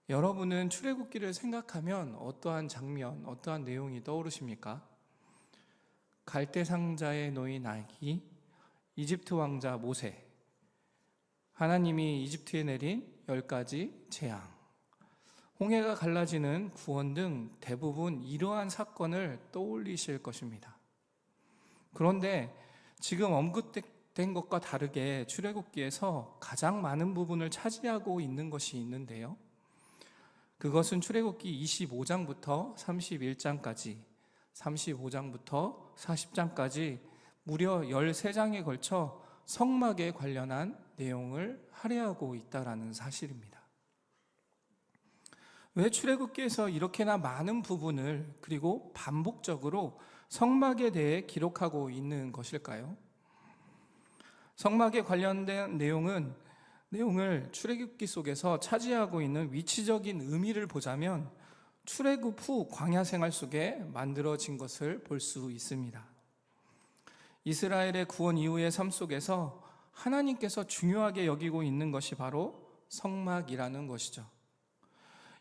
여러분은 출애굽기를 생각하면 어떠한 장면, 어떠한 내용이 떠오르십니까? 갈대 상자에 놓인 아기, 이집트 왕자 모세, 하나님이 이집트에 내린 10가지 재앙, 홍해가 갈라지는 구원 등 대부분 이러한 사건을 떠올리실 것입니다. 그런데 지금 언급된 것과 다르게 출애굽기에서 가장 많은 부분을 차지하고 있는 것이 있는데요. 그것은 출애굽기 25장부터 31장까지, 35장부터 40장까지 무려 13장에 걸쳐 성막에 관련한 내용을 할애하고 있다는 사실입니다. 왜 출애굽기에서 이렇게나 많은 부분을 그리고 반복적으로 성막에 대해 기록하고 있는 것일까요? 성막에 관련된 내용을 출애굽기 속에서 차지하고 있는 위치적인 의미를 보자면 출애굽 후 광야 생활 속에 만들어진 것을 볼 수 있습니다. 이스라엘의 구원 이후의 삶 속에서 하나님께서 중요하게 여기고 있는 것이 바로 성막이라는 것이죠.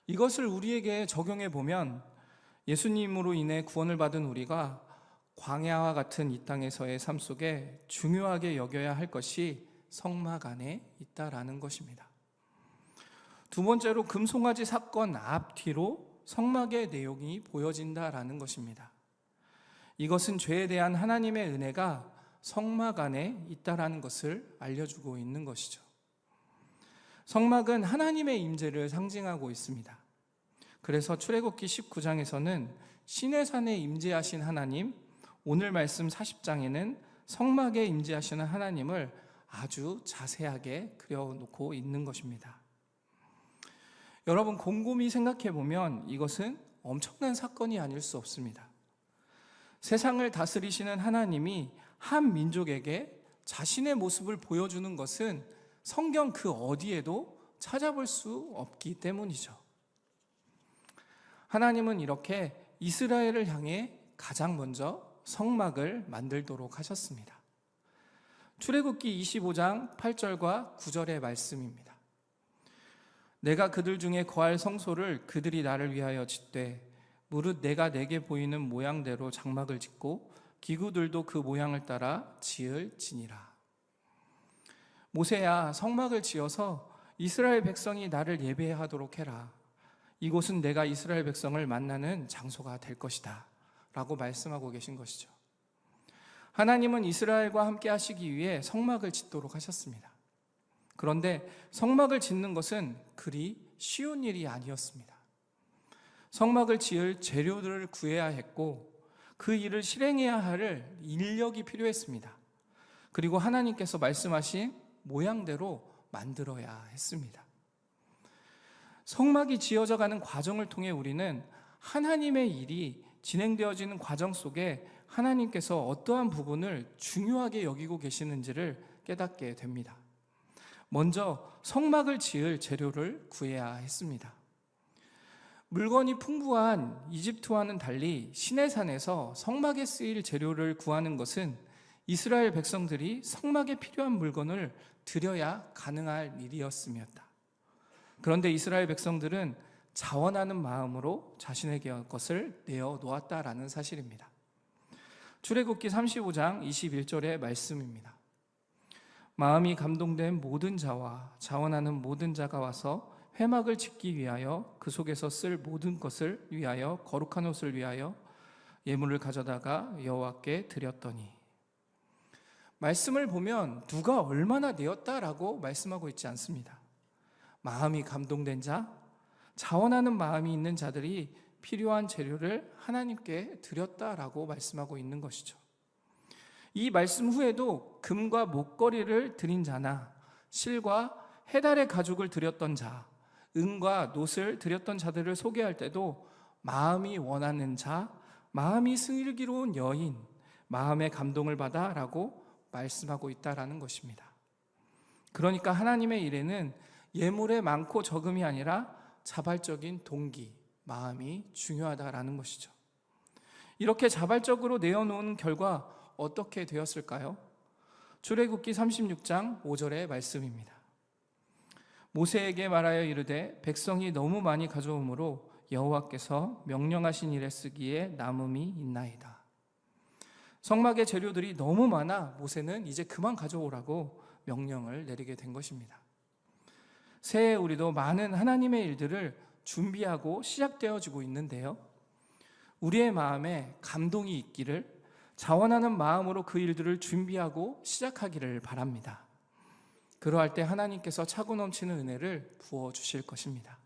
이것을 우리에게 적용해 보면 예수님으로 인해 구원을 받은 우리가 광야와 같은 이 땅에서의 삶 속에 중요하게 여겨야 할 것이 성막 안에 있다라는 것입니다. 두 번째로 금송아지 사건 앞뒤로 성막의 내용이 보여진다라는 것입니다. 이것은 죄에 대한 하나님의 은혜가 성막 안에 있다라는 것을 알려주고 있는 것이죠. 성막은 하나님의 임재를 상징하고 있습니다. 그래서 출애굽기 19장에서는 시내산에 임재하신 하나님, 오늘 말씀 40장에는 성막에 임재하시는 하나님을 아주 자세하게 그려놓고 있는 것입니다. 여러분, 곰곰이 생각해 보면 이것은 엄청난 사건이 아닐 수 없습니다. 세상을 다스리시는 하나님이 한 민족에게 자신의 모습을 보여주는 것은 성경 그 어디에도 찾아볼 수 없기 때문이죠. 하나님은 이렇게 이스라엘을 향해 가장 먼저 성막을 만들도록 하셨습니다. 출애굽기 25장 8절과 9절의 말씀입니다. 내가 그들 중에 거할 성소를 그들이 나를 위하여 짓되 무릇 내가 내게 보이는 모양대로 장막을 짓고 기구들도 그 모양을 따라 지을지니라. 모세야, 성막을 지어서 이스라엘 백성이 나를 예배하도록 해라. 이곳은 내가 이스라엘 백성을 만나는 장소가 될 것이다 라고 말씀하고 계신 것이죠. 하나님은 이스라엘과 함께 하시기 위해 성막을 짓도록 하셨습니다. 그런데 성막을 짓는 것은 그리 쉬운 일이 아니었습니다. 성막을 지을 재료들을 구해야 했고 그 일을 실행해야 할 인력이 필요했습니다. 그리고 하나님께서 말씀하신 모양대로 만들어야 했습니다. 성막이 지어져 가는 과정을 통해 우리는 하나님의 일이 진행되어지는 과정 속에 하나님께서 어떠한 부분을 중요하게 여기고 계시는지를 깨닫게 됩니다. 먼저 성막을 지을 재료를 구해야 했습니다. 물건이 풍부한 이집트와는 달리 시내산에서 성막에 쓰일 재료를 구하는 것은 이스라엘 백성들이 성막에 필요한 물건을 드려야 가능할 일이었습니다. 그런데 이스라엘 백성들은 자원하는 마음으로 자신의 것을 내어 놓았다라는 사실입니다. 출애굽기 35장 21절의 말씀입니다. 마음이 감동된 모든 자와 자원하는 모든 자가 와서 회막을 짓기 위하여 그 속에서 쓸 모든 것을 위하여 거룩한 옷을 위하여 예물을 가져다가 여호와께 드렸더니, 말씀을 보면 누가 얼마나 내었다라고 말씀하고 있지 않습니다. 마음이 감동된 자, 자원하는 마음이 있는 자들이 필요한 재료를 하나님께 드렸다라고 말씀하고 있는 것이죠. 이 말씀 후에도 금과 목걸이를 드린 자나 실과 해달의 가죽을 드렸던 자, 은과 놋을 드렸던 자들을 소개할 때도 마음이 원하는 자, 마음이 슬기로운 여인, 마음의 감동을 받아라고 말씀하고 있다라는 것입니다. 그러니까 하나님의 일에는 예물의 많고 적음이 아니라 자발적인 동기, 마음이 중요하다라는 것이죠. 이렇게 자발적으로 내어놓은 결과 어떻게 되었을까요? 출애굽기 36장 5절의 말씀입니다. 모세에게 말하여 이르되 백성이 너무 많이 가져오므로 여호와께서 명령하신 일에 쓰기에 남음이 있나이다. 성막의 재료들이 너무 많아 모세는 이제 그만 가져오라고 명령을 내리게 된 것입니다. 새해 우리도 많은 하나님의 일들을 준비하고 시작되어지고 있는데요, 우리의 마음에 감동이 있기를, 자원하는 마음으로 그 일들을 준비하고 시작하기를 바랍니다. 그러할 때 하나님께서 차고 넘치는 은혜를 부어주실 것입니다.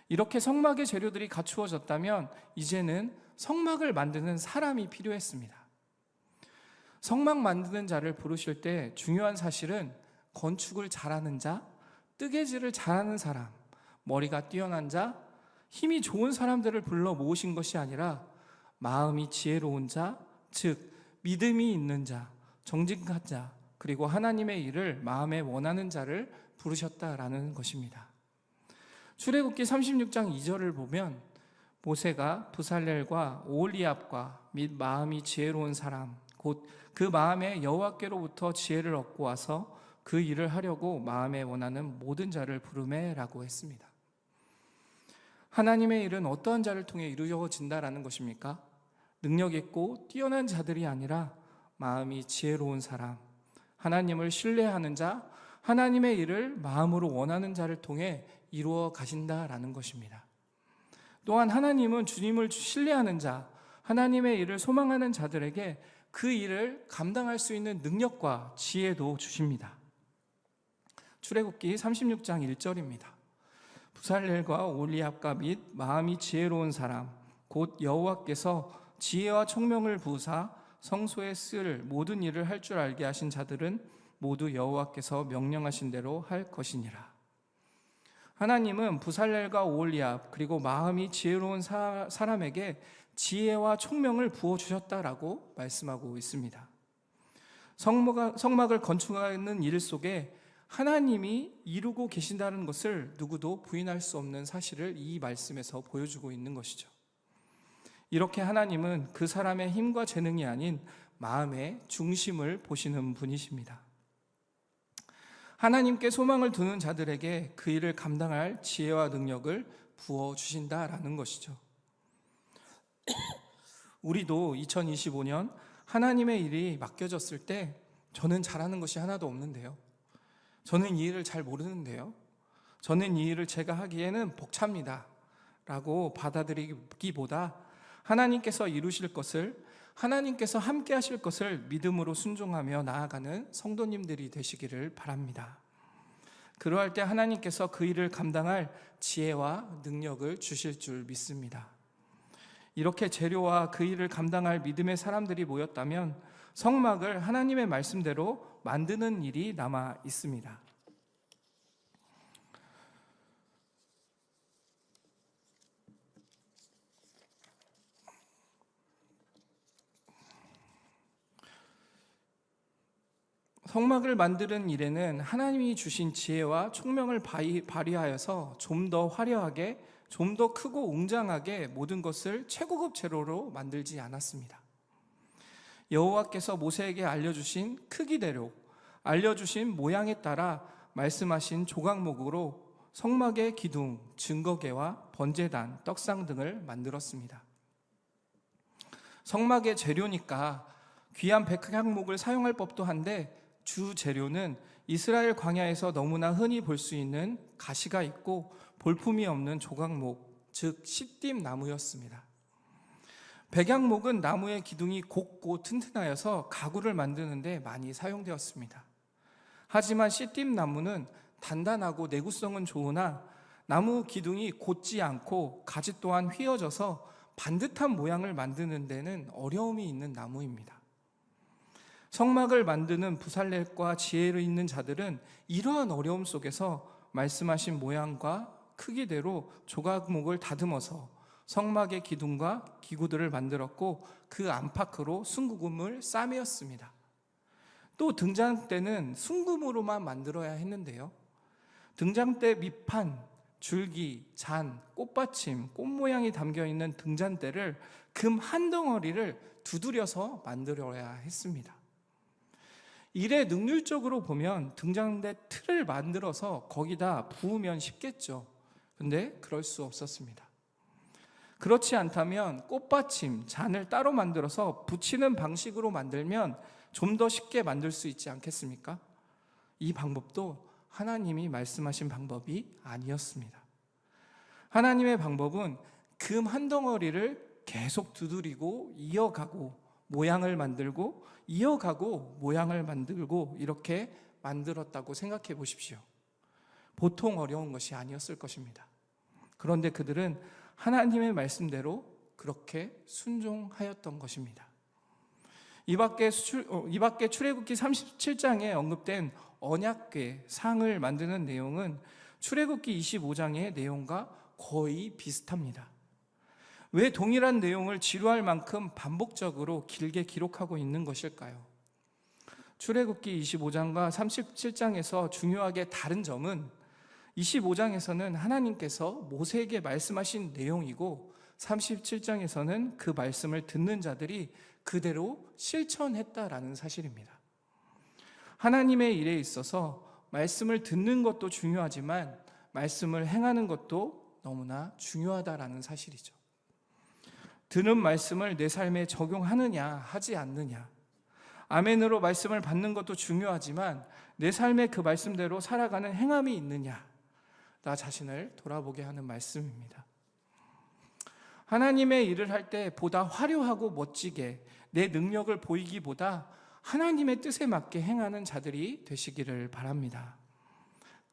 이렇게 성막의 재료들이 갖추어졌다면 이제는 성막을 만드는 사람이 필요했습니다. 성막 만드는 자를 부르실 때 중요한 사실은 건축을 잘하는 자, 뜨개질을 잘하는 사람, 머리가 뛰어난 자, 힘이 좋은 사람들을 불러 모으신 것이 아니라 마음이 지혜로운 자, 즉 믿음이 있는 자, 정직한 자, 그리고 하나님의 일을 마음에 원하는 자를 부르셨다라는 것입니다. 출애굽기 36장 2절을 보면 모세가 부살렐과 오홀리압과 및 마음이 지혜로운 사람, 곧 그 마음에 여호와께로부터 지혜를 얻고 와서 그 일을 하려고 마음에 원하는 모든 자를 부르매라고 했습니다. 하나님의 일은 어떠한 자를 통해 이루어진다라는 것입니까? 능력 있고 뛰어난 자들이 아니라 마음이 지혜로운 사람, 하나님을 신뢰하는 자, 하나님의 일을 마음으로 원하는 자를 통해 이루어 가신다라는 것입니다. 또한 하나님은 주님을 신뢰하는 자, 하나님의 일을 소망하는 자들에게 그 일을 감당할 수 있는 능력과 지혜도 주십니다. 출애굽기 36장 1절입니다. 부살렐과 오홀리압과 및 마음이 지혜로운 사람, 곧 여호와께서 지혜와 총명을 부으사 성소에 쓸 모든 일을 할 줄 알게 하신 자들은 모두 여호와께서 명령하신 대로 할 것이니라. 하나님은 부살렐과 오홀리압 그리고 마음이 지혜로운 사람에게 지혜와 총명을 부어주셨다라고 말씀하고 있습니다. 성막을 건축하는 일 속에 하나님이 이루고 계신다는 것을 누구도 부인할 수 없는 사실을 이 말씀에서 보여주고 있는 것이죠. 이렇게 하나님은 그 사람의 힘과 재능이 아닌 마음의 중심을 보시는 분이십니다. 하나님께 소망을 두는 자들에게 그 일을 감당할 지혜와 능력을 부어주신다라는 것이죠. 우리도 2025년 하나님의 일이 맡겨졌을 때 저는 잘하는 것이 하나도 없는데요, 저는 이 일을 잘 모르는데요, 저는 이 일을 제가 하기에는 벅찹니다 라고 받아들이기보다 하나님께서 이루실 것을, 하나님께서 함께 하실 것을 믿음으로 순종하며 나아가는 성도님들이 되시기를 바랍니다. 그러할 때 하나님께서 그 일을 감당할 지혜와 능력을 주실 줄 믿습니다. 이렇게 재료와 그 일을 감당할 믿음의 사람들이 모였다면 성막을 하나님의 말씀대로 만드는 일이 남아 있습니다. 성막을 만드는 일에는 하나님이 주신 지혜와 총명을 발휘하여서 좀 더 화려하게, 좀 더 크고 웅장하게 모든 것을 최고급 재료로 만들지 않았습니다. 여호와께서 모세에게 알려주신 크기대로, 알려주신 모양에 따라 말씀하신 조각목으로 성막의 기둥, 증거계와 번제단, 떡상 등을 만들었습니다. 성막의 재료니까 귀한 백향목을 사용할 법도 한데 주 재료는 이스라엘 광야에서 너무나 흔히 볼 수 있는 가시가 있고 볼품이 없는 조각목, 즉 시띠 나무였습니다. 백향목은 나무의 기둥이 곱고 튼튼하여서 가구를 만드는 데 많이 사용되었습니다. 하지만 시띠 나무는 단단하고 내구성은 좋으나 나무 기둥이 곧지 않고 가지 또한 휘어져서 반듯한 모양을 만드는 데는 어려움이 있는 나무입니다. 성막을 만드는 부살렐과 지혜를 있는 자들은 이러한 어려움 속에서 말씀하신 모양과 크기대로 조각목을 다듬어서 성막의 기둥과 기구들을 만들었고 그 안팎으로 순금을 싸매었습니다. 또 등잔대는 순금으로만 만들어야 했는데요, 등잔대 밑판, 줄기, 잔, 꽃받침, 꽃 모양이 담겨있는 등잔대를 금 한 덩어리를 두드려서 만들어야 했습니다. 일에 능률적으로 보면 등잔대 틀을 만들어서 거기다 부으면 쉽겠죠. 근데 그럴 수 없었습니다. 그렇지 않다면 꽃받침, 잔을 따로 만들어서 붙이는 방식으로 만들면 좀 더 쉽게 만들 수 있지 않겠습니까? 이 방법도 하나님이 말씀하신 방법이 아니었습니다. 하나님의 방법은 금 한 덩어리를 계속 두드리고 이어가고 모양을 만들고 이어가고 모양을 만들고 이렇게 만들었다고 생각해 보십시오. 보통 어려운 것이 아니었을 것입니다. 그런데 그들은 하나님의 말씀대로 그렇게 순종하였던 것입니다. 이 밖에 출애굽기 37장에 언급된 언약궤 상을 만드는 내용은 출애굽기 25장의 내용과 거의 비슷합니다. 왜 동일한 내용을 지루할 만큼 반복적으로 길게 기록하고 있는 것일까요? 출애굽기 25장과 37장에서 중요하게 다른 점은 25장에서는 하나님께서 모세에게 말씀하신 내용이고 37장에서는 그 말씀을 듣는 자들이 그대로 실천했다라는 사실입니다. 하나님의 일에 있어서 말씀을 듣는 것도 중요하지만 말씀을 행하는 것도 너무나 중요하다라는 사실이죠. 듣는 말씀을 내 삶에 적용하느냐 하지 않느냐, 아멘으로 말씀을 받는 것도 중요하지만 내 삶에 그 말씀대로 살아가는 행함이 있느냐, 나 자신을 돌아보게 하는 말씀입니다. 하나님의 일을 할 때 보다 화려하고 멋지게 내 능력을 보이기보다 하나님의 뜻에 맞게 행하는 자들이 되시기를 바랍니다.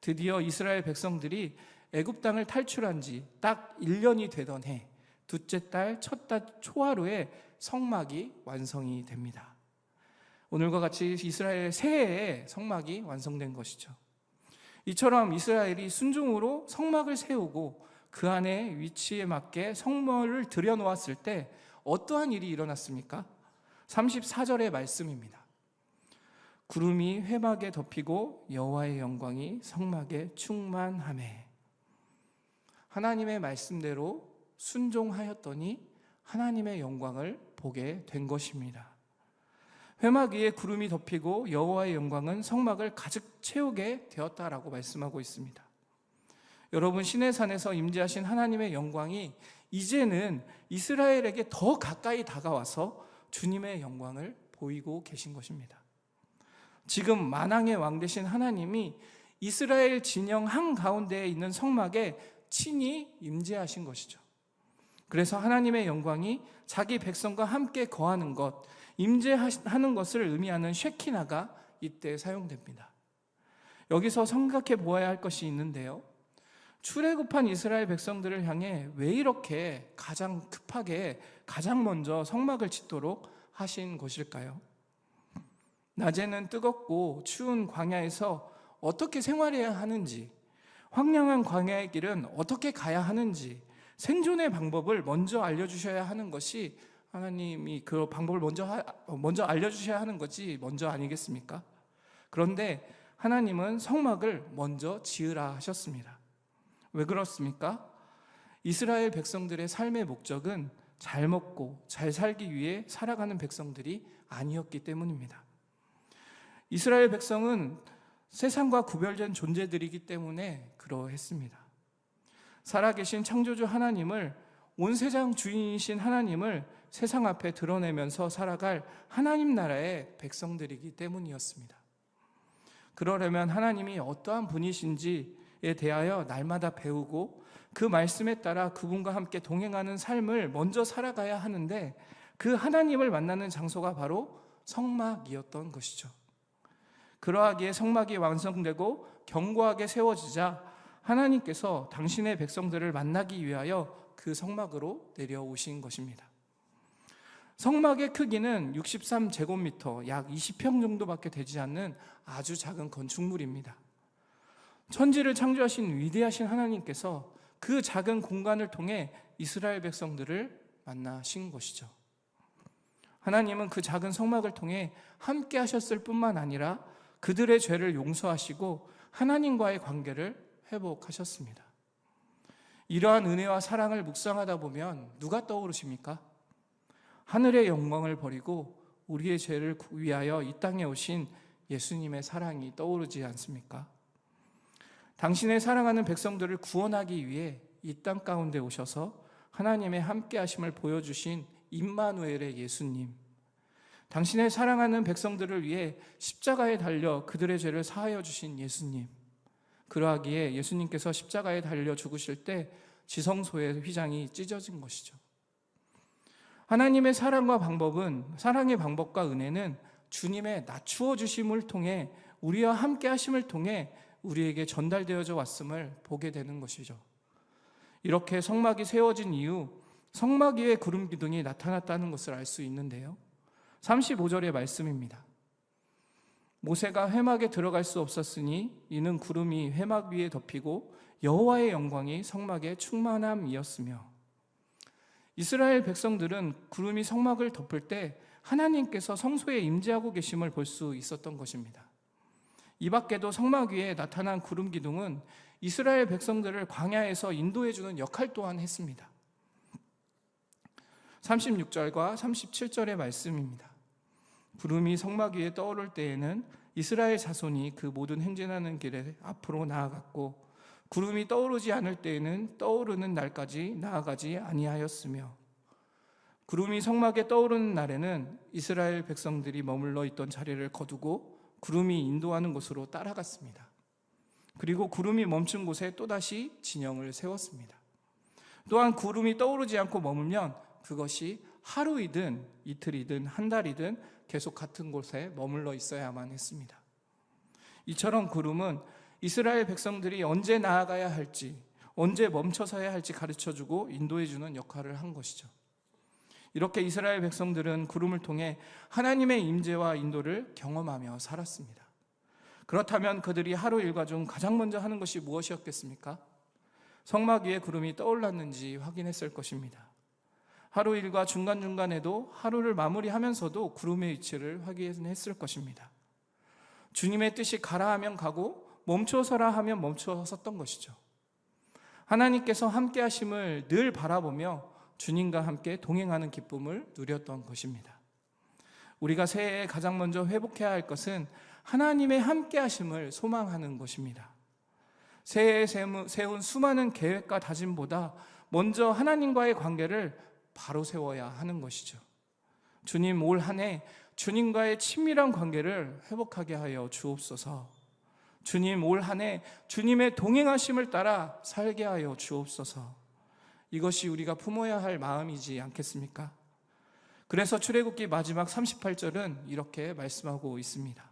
드디어 이스라엘 백성들이 애굽 땅을 탈출한 지 딱 1년이 되던 해 둘째 달 첫 달 초하루에 성막이 완성이 됩니다. 오늘과 같이 이스라엘 새해에 성막이 완성된 것이죠. 이처럼 이스라엘이 순종으로 성막을 세우고 그 안에 위치에 맞게 성물을 들여놓았을 때 어떠한 일이 일어났습니까? 34절의 말씀입니다. 구름이 회막에 덮이고 여호와의 영광이 성막에 충만하매. 하나님의 말씀대로 순종하였더니 하나님의 영광을 보게 된 것입니다. 회막 위에 구름이 덮이고 여호와의 영광은 성막을 가득 채우게 되었다라고 말씀하고 있습니다. 여러분, 시내산에서 임재하신 하나님의 영광이 이제는 이스라엘에게 더 가까이 다가와서 주님의 영광을 보이고 계신 것입니다. 지금 만왕의 왕 되신 하나님이 이스라엘 진영 한가운데에 있는 성막에 친히 임재하신 것이죠. 그래서 하나님의 영광이 자기 백성과 함께 거하는 것, 임재하는 것을 의미하는 쉐키나가 이때 사용됩니다. 여기서 생각해 보아야 할 것이 있는데요, 출애굽한 이스라엘 백성들을 향해 왜 이렇게 가장 급하게 가장 먼저 성막을 짓도록 하신 것일까요? 낮에는 뜨겁고 추운 광야에서 어떻게 생활해야 하는지, 황량한 광야의 길은 어떻게 가야 하는지 생존의 방법을 먼저 알려주셔야 하는 것이, 하나님이 그 방법을 먼저 알려주셔야 하는 것이 먼저 아니겠습니까? 그런데 하나님은 성막을 먼저 지으라 하셨습니다. 왜 그렇습니까? 이스라엘 백성들의 삶의 목적은 잘 먹고 잘 살기 위해 살아가는 백성들이 아니었기 때문입니다. 이스라엘 백성은 세상과 구별된 존재들이기 때문에 그러했습니다. 살아계신 창조주 하나님을, 온 세상 주인이신 하나님을 세상 앞에 드러내면서 살아갈 하나님 나라의 백성들이기 때문이었습니다. 그러려면 하나님이 어떠한 분이신지에 대하여 날마다 배우고 그 말씀에 따라 그분과 함께 동행하는 삶을 먼저 살아가야 하는데, 그 하나님을 만나는 장소가 바로 성막이었던 것이죠. 그러하기에 성막이 완성되고 견고하게 세워지자 하나님께서 당신의 백성들을 만나기 위하여 그 성막으로 내려오신 것입니다. 성막의 크기는 63제곱미터, 약 20평 정도밖에 되지 않는 아주 작은 건축물입니다. 천지를 창조하신 위대하신 하나님께서 그 작은 공간을 통해 이스라엘 백성들을 만나신 것이죠. 하나님은 그 작은 성막을 통해 함께 하셨을 뿐만 아니라 그들의 죄를 용서하시고 하나님과의 관계를 회복하셨습니다. 이러한 은혜와 사랑을 묵상하다 보면 누가 떠오르십니까? 하늘의 영광을 버리고 우리의 죄를 위하여 이 땅에 오신 예수님의 사랑이 떠오르지 않습니까? 당신의 사랑하는 백성들을 구원하기 위해 이 땅 가운데 오셔서 하나님의 함께하심을 보여주신 임마누엘의 예수님, 당신의 사랑하는 백성들을 위해 십자가에 달려 그들의 죄를 사하여 주신 예수님, 그러하기에 예수님께서 십자가에 달려 죽으실 때 지성소의 휘장이 찢어진 것이죠. 하나님의 사랑의 방법과 은혜는 주님의 낮추어 주심을 통해, 우리와 함께 하심을 통해 우리에게 전달되어져 왔음을 보게 되는 것이죠. 이렇게 성막이 세워진 이후 성막 위에 구름 기둥이 나타났다는 것을 알 수 있는데요, 35절의 말씀입니다. 모세가 회막에 들어갈 수 없었으니 이는 구름이 회막 위에 덮이고 여호와의 영광이 성막에 충만함이었으며, 이스라엘 백성들은 구름이 성막을 덮을 때 하나님께서 성소에 임재하고 계심을 볼 수 있었던 것입니다. 이 밖에도 성막 위에 나타난 구름 기둥은 이스라엘 백성들을 광야에서 인도해주는 역할 또한 했습니다. 36절과 37절의 말씀입니다. 구름이 성막 위에 떠오를 때에는 이스라엘 자손이 그 모든 행진하는 길에 앞으로 나아갔고, 구름이 떠오르지 않을 때에는 떠오르는 날까지 나아가지 아니하였으며, 구름이 성막에 떠오르는 날에는 이스라엘 백성들이 머물러 있던 자리를 거두고 구름이 인도하는 곳으로 따라갔습니다. 그리고 구름이 멈춘 곳에 또다시 진영을 세웠습니다. 또한 구름이 떠오르지 않고 머물면 그것이 하루이든 이틀이든 한 달이든 계속 같은 곳에 머물러 있어야만 했습니다. 이처럼 구름은 이스라엘 백성들이 언제 나아가야 할지, 언제 멈춰서야 할지 가르쳐주고 인도해주는 역할을 한 것이죠. 이렇게 이스라엘 백성들은 구름을 통해 하나님의 임재와 인도를 경험하며 살았습니다. 그렇다면 그들이 하루 일과 중 가장 먼저 하는 것이 무엇이었겠습니까? 성막 위에 구름이 떠올랐는지 확인했을 것입니다. 하루 일과 중간중간에도 하루를 마무리하면서도 구름의 위치를 확인했을 것입니다. 주님의 뜻이 가라 하면 가고 멈춰서라 하면 멈춰 섰던 것이죠. 하나님께서 함께 하심을 늘 바라보며 주님과 함께 동행하는 기쁨을 누렸던 것입니다. 우리가 새해에 가장 먼저 회복해야 할 것은 하나님의 함께 하심을 소망하는 것입니다. 새해에 세운 수많은 계획과 다짐보다 먼저 하나님과의 관계를 바로 세워야 하는 것이죠. 주님, 올 한 해 주님과의 친밀한 관계를 회복하게 하여 주옵소서. 주님, 올 한 해 주님의 동행하심을 따라 살게 하여 주옵소서. 이것이 우리가 품어야 할 마음이지 않겠습니까? 그래서 출애굽기 마지막 38절은 이렇게 말씀하고 있습니다.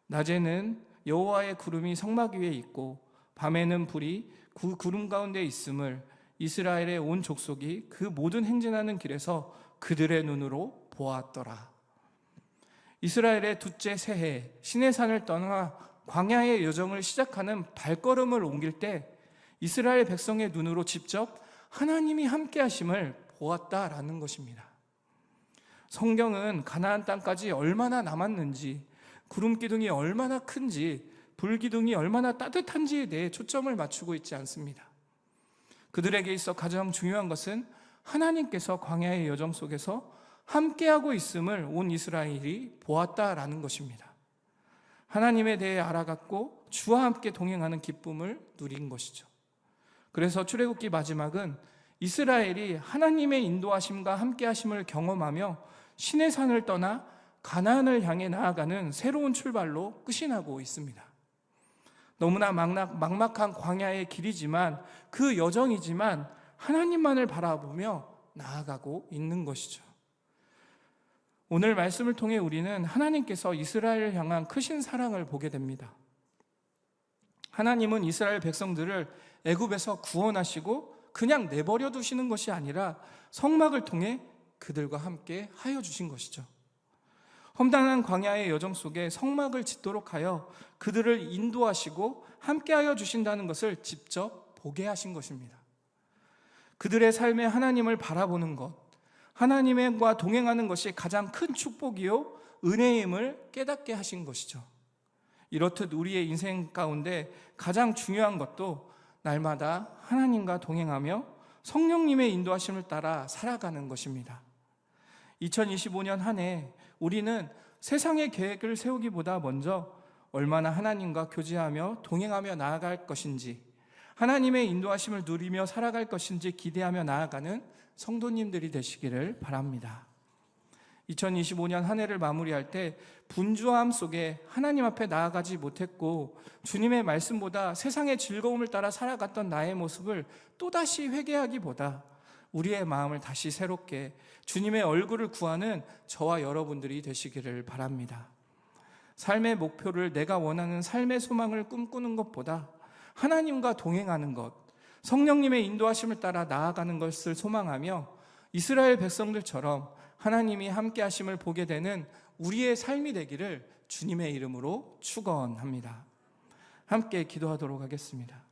낮에는 여호와의 구름이 성막 위에 있고 밤에는 불이 그 구름 가운데 있음을 이스라엘의 온 족속이 그 모든 행진하는 길에서 그들의 눈으로 보았더라. 이스라엘의 둘째 새해 시내산을 떠나 광야의 여정을 시작하는 발걸음을 옮길 때 이스라엘 백성의 눈으로 직접 하나님이 함께 하심을 보았다라는 것입니다. 성경은 가나안 땅까지 얼마나 남았는지, 구름 기둥이 얼마나 큰지, 불 기둥이 얼마나 따뜻한지에 대해 초점을 맞추고 있지 않습니다. 그들에게 있어 가장 중요한 것은 하나님께서 광야의 여정 속에서 함께하고 있음을 온 이스라엘이 보았다라는 것입니다. 하나님에 대해 알아갔고 주와 함께 동행하는 기쁨을 누린 것이죠. 그래서 출애굽기 마지막은 이스라엘이 하나님의 인도하심과 함께하심을 경험하며 시내산을 떠나 가나안을 향해 나아가는 새로운 출발로 끝이 나고 있습니다. 너무나 막막한 광야의 길이지만, 그 여정이지만 하나님만을 바라보며 나아가고 있는 것이죠. 오늘 말씀을 통해 우리는 하나님께서 이스라엘을 향한 크신 사랑을 보게 됩니다. 하나님은 이스라엘 백성들을 애굽에서 구원하시고 그냥 내버려 두시는 것이 아니라 성막을 통해 그들과 함께 하여 주신 것이죠. 험난한 광야의 여정 속에 성막을 짓도록 하여 그들을 인도하시고 함께하여 주신다는 것을 직접 보게 하신 것입니다. 그들의 삶에 하나님을 바라보는 것, 하나님과 동행하는 것이 가장 큰 축복이요 은혜임을 깨닫게 하신 것이죠. 이렇듯 우리의 인생 가운데 가장 중요한 것도 날마다 하나님과 동행하며 성령님의 인도하심을 따라 살아가는 것입니다. 2025년 한 해 우리는 세상의 계획을 세우기보다 먼저 얼마나 하나님과 교제하며 동행하며 나아갈 것인지, 하나님의 인도하심을 누리며 살아갈 것인지 기대하며 나아가는 성도님들이 되시기를 바랍니다. 2025년 한 해를 마무리할 때 분주함 속에 하나님 앞에 나아가지 못했고 주님의 말씀보다 세상의 즐거움을 따라 살아갔던 나의 모습을 또다시 회개하기보다 우리의 마음을 다시 새롭게 주님의 얼굴을 구하는 저와 여러분들이 되시기를 바랍니다. 삶의 목표를 내가 원하는 삶의 소망을 꿈꾸는 것보다 하나님과 동행하는 것, 성령님의 인도하심을 따라 나아가는 것을 소망하며 이스라엘 백성들처럼 하나님이 함께 하심을 보게 되는 우리의 삶이 되기를 주님의 이름으로 축원합니다. 함께 기도하도록 하겠습니다.